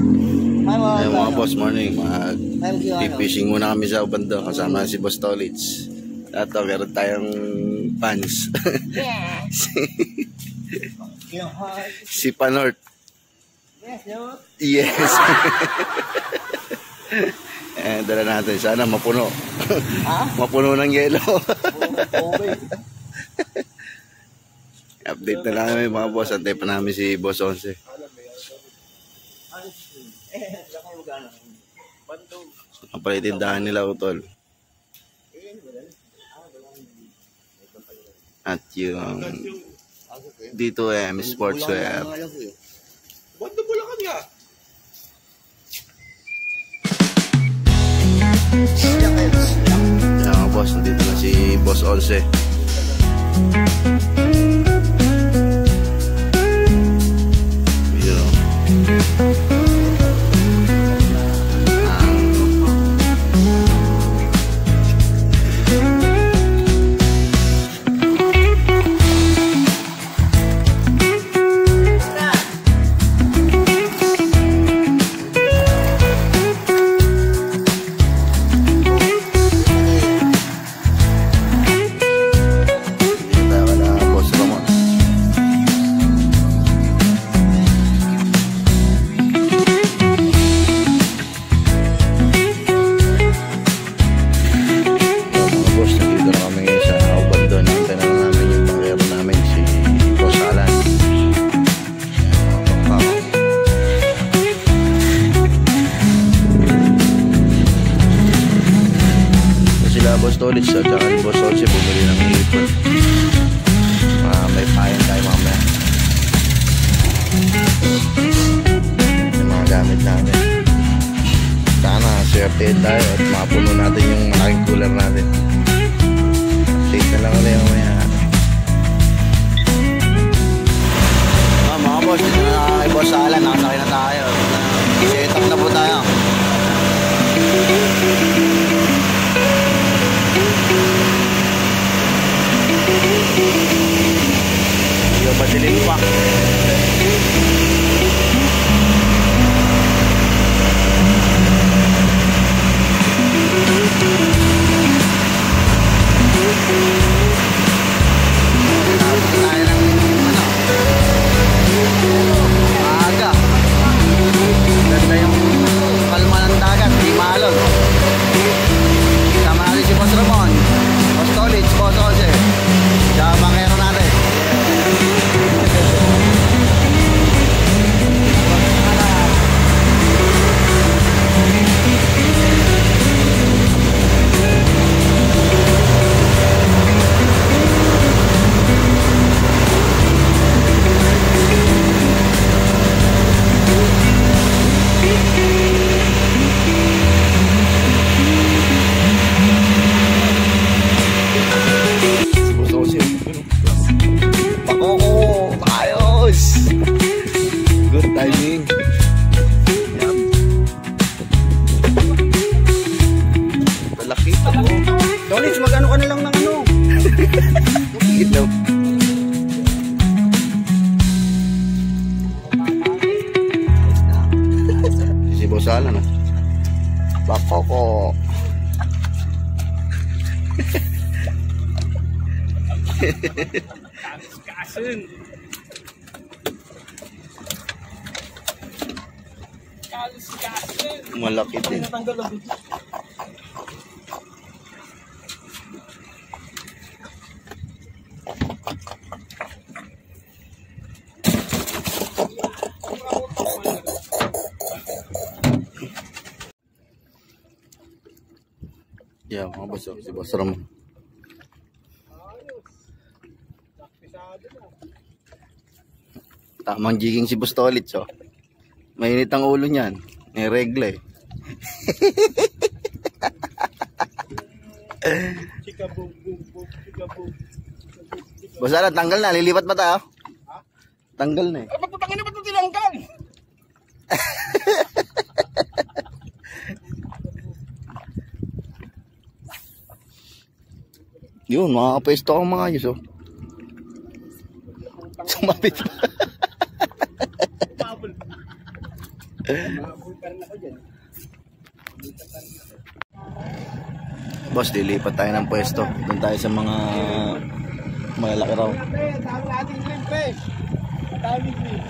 Ay mga boss, morning. Mag-fishing muna kami sa Ubando kasama si Boss Tolits. Ito, meron tayong pans. Si Panort. Yes. Dala natin. Sana mapuno. Mapuno ng yelo. Update na lang kami mga boss. Antay pa namin si Boss 11. Ang palitindahan nila utol. At yung dito Sportswear. Bando mo lang kanya. Yan mga boss, dito na si Boss 11. Boss Tolits at saka ni Boss 11 bumili ng hipon. May payan tayo mamaya. Yung mga gamit natin. Sana swertein tayo at mapuno natin yung malaking cooler natin. Update na lang ulit mamaya. Mga boss, dito na kay Boss Alan. Nakasakay na tayo. Set up na po tayo. Medyo madilim pa. Maaga. Ganda yung kalma ng dagat, di maalog. Sama natin si Boss Ramon, Boss Tolits, Boss 11. Tsaka bangkero natin. Good timing. Yan. Malaki pa po. Tolits, mag-ano ka na lang ng ano? Ilaw. Si Boss Alan, no? Bako ko. Kasin. Malaki din. Yeah, mga boss, si Boss Ramon. Tamang jigging si Boss Tolits, oh. Mainit ang ulo niyan. May regla eh. Boss Alan, tanggal na. Lilipat ba tayo? Tanggal na eh. Ay, ba't na ba't tinanggal? Yun, makakapesto akong mga ayos, oh. Sumapit pa. Boss, dilipat tayo ng pwesto. Doon tayo sa mga malalaki raw. Dami natin shrimp eh. Dami shrimp.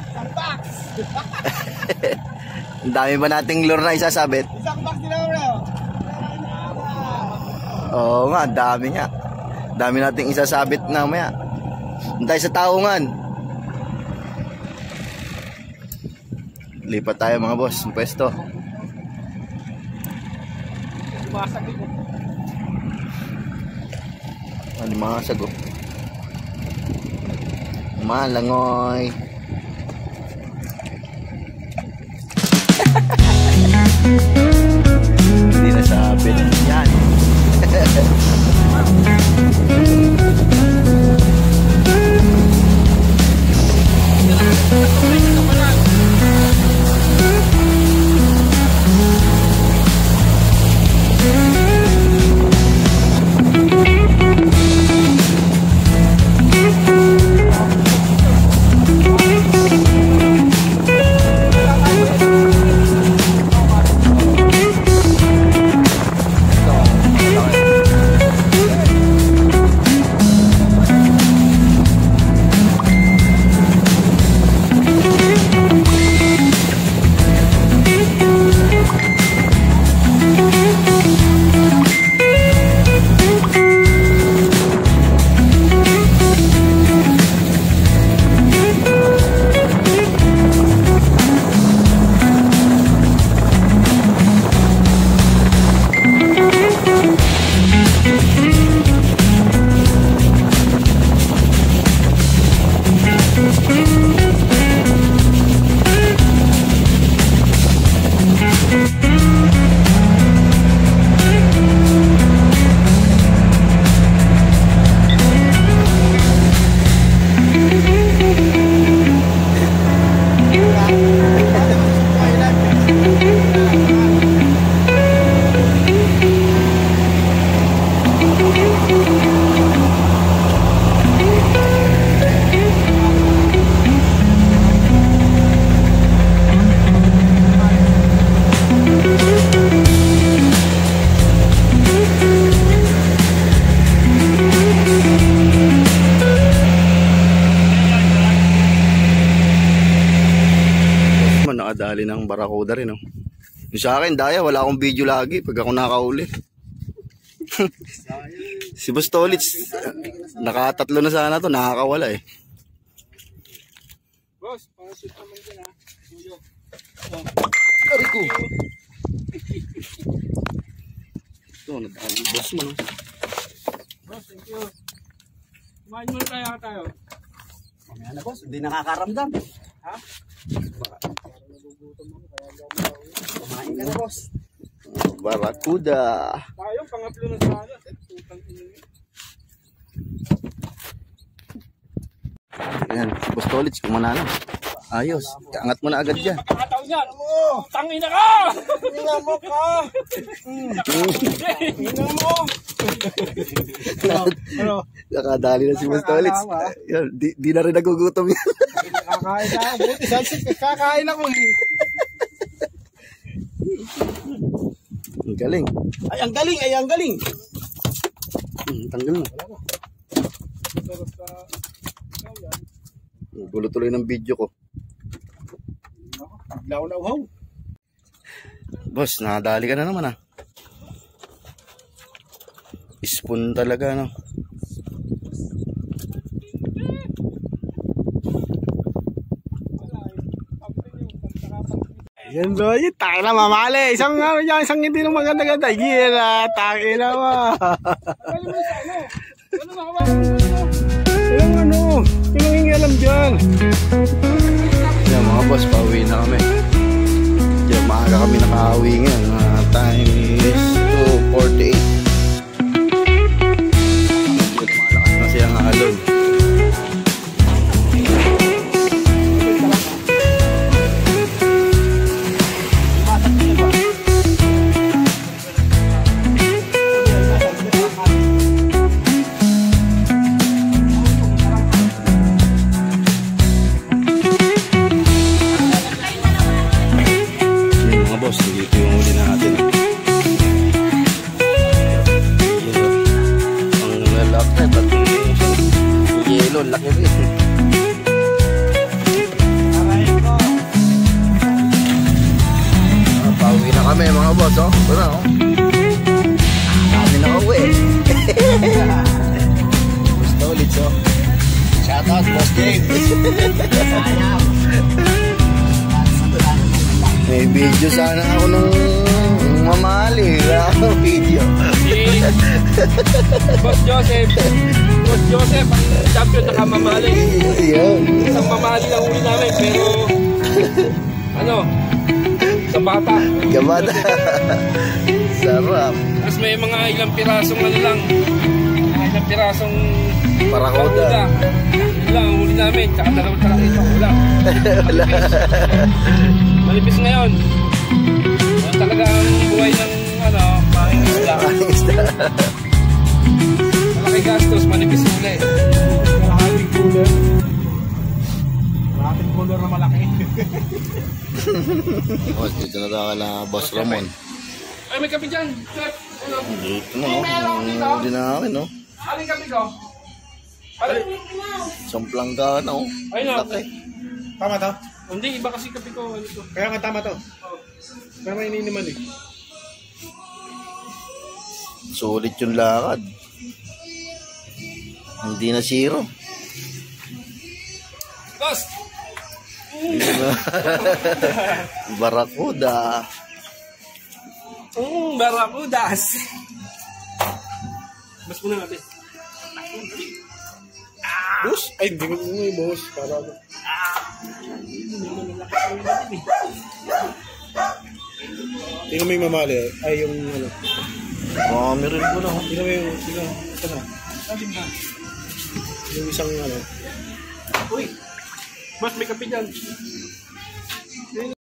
Isang box. Ang dami ba nating lure na isasabit? Isang box nila bro. Oo nga, dami nga. Dami nating isasabit na maya. Doon tayo sa taungan. Lipat tayo mga boss, ng pwesto. Sumasakit ko. Ano mga sago? Malangoy. Hindi na sabi. Yan. Nakadali ng barakuda rin, no? Yung sa akin, daya, wala akong video lagi pag ako nakauli. Si Boss Tolits, nakatatlo na sana to, nakakawala eh. Boss, pangashoot naman dyan ha. Ariko! Ito, nadali boss mo, no? Boss, thank you. Kumain muna tayo. Mamaya na boss, hindi nakakaramdam. Ha? Kumain ka na boss. Barakuda. Tayo, pangatlo na sana. Tutang inin. Ayan, Boss Tolits, kumana na. Ayos, angat mo na agad dyan. Pakataw niyan. Tangina ka! Ina mo ka! Ina mo! Ano? Nakadali na si Boss Tolits. Yan, di na rin nagugutom yan. Kakain na. Buti sunset. Kakain ako eh. Ang galing. Ay, ang galing, ay, ang galing. Tanggal na. Gulo tuloy ng video ko. Bigla ko na uhaw. Boss, nakadali ka na naman ah. Spoon talaga, no? Yan bro, yun, tayo na mamali. Isang hindi nung maganda-ganda. Gira, tayo na mo. Ano? Pinangin alam dyan. Yan mga boss, pauwi na kami. Diyan, maaga kami nakauwi ngayon. Time is 2:48. Malakas na siyang alon. May video sana ako nung mamali. Wala akong video. Si Boss Joseph. Boss Joseph, ang champion nakamamali. Yun. Isang mamali lang uli namin, pero ano, sa bata. Gabata. Sarap. Tapos may mga ilang pirasong ano lang, mga ilang pirasong Parakuda. Yun lang, uli namin. Tsaka dalawang talakita, wala. Malipis ngayon. Ano talaga ang buhay ng ano, panging isla. Aling isda. Malaki gastos, manipis uli. Kalahating cooler. Kalahating cooler na malaki. Boss, dito na tayo kala Boss Ramon. Ay, may kape dyan. Chef, ano? Dito na, no? Hindi na akin, no? Aling kape ko? Aling? Isang plangga, no? Ay, no. Laki. Tama to? Hindi, iba kasi kape ko. Ano to? Kaya nga tama to. Kaya may ininiman eh. Sulit yung lakad. Hindi na zero. Boss! Barakuda. Barakudas! Mas muna natin. Boss? Ay, hindi ko may boss. Para ano. Tingnan mo yung mamali. Ay, yung ano. Marami rin ko na. Tingnan mo yung, ito na. Yung isang ano. Uy! Boss, may kape dyan.